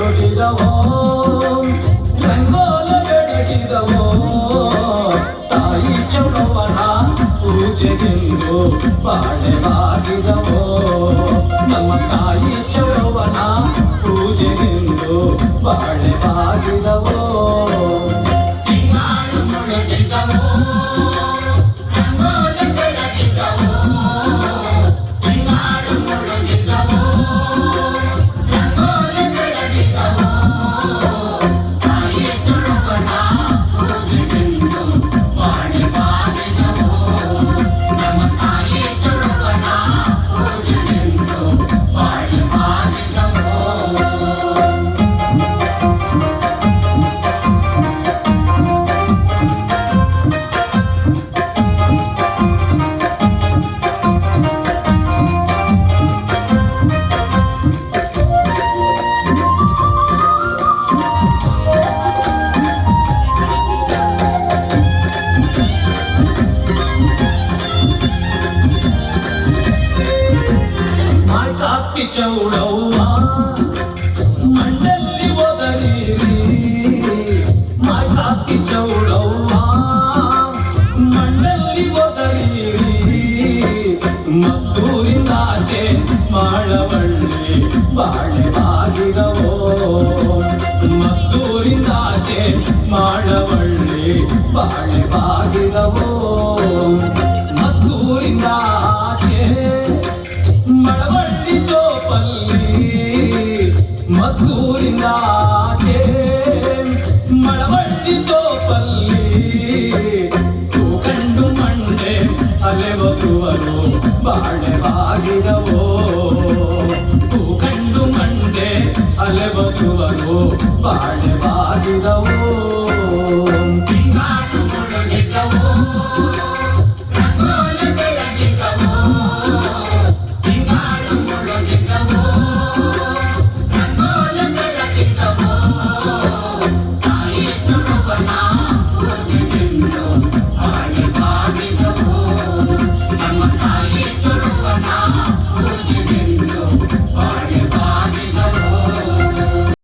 ತೊಡಗಿದವೋ ರಂಗೋಲ ಬೆಳಗಿದವೋ ತಾಯಿ ಚೌಡವನ ಪೂಜೆಗೆಂದು ಬಾಳೆವಾಗಿದವೋ ನಮ್ಮ ತಾಯಿ ಚೌಡವನ ಪೂಜೆಗೆಂದು ಬಾಳೆವಾಗಿದವೋ ಚೌಡವ್ವ ಮಣ್ಣಲ್ಲಿ ಒದರಿರಿ ಮಾತಾಕಿ ಚೌಡವ್ವ ಮಣ್ಣಲ್ಲಿ ಒದರಿರಿ ಮದ್ದೂರಿನಾಚೆ ಮಾಳವಳ್ಳಿ ಬಾಳೆವಾಗಿದವೋ ಮದ್ದೂರಿನಾಚೆ ಮಾಳವಳ್ಳಿ ಬಾಳೆವಾಗಿದವೋ ಮದ್ದೂರಿನಾಚೆ ಮಳವಳ್ಳಿ ಮದ್ದೂರಿನಾಚೆ ಮಳವಳ್ಳಿ ತೋಪಲ್ಲಿ ಕಂಡು ಮಂಡೆ ಅಲೆವರುವರು ಬಾಳೆವಾಗಿದವೋ ಕಂಡು ಮಂಡೆ ಅಲೆವರುವರು ಬಾಳೆವಾಗಿದವೋ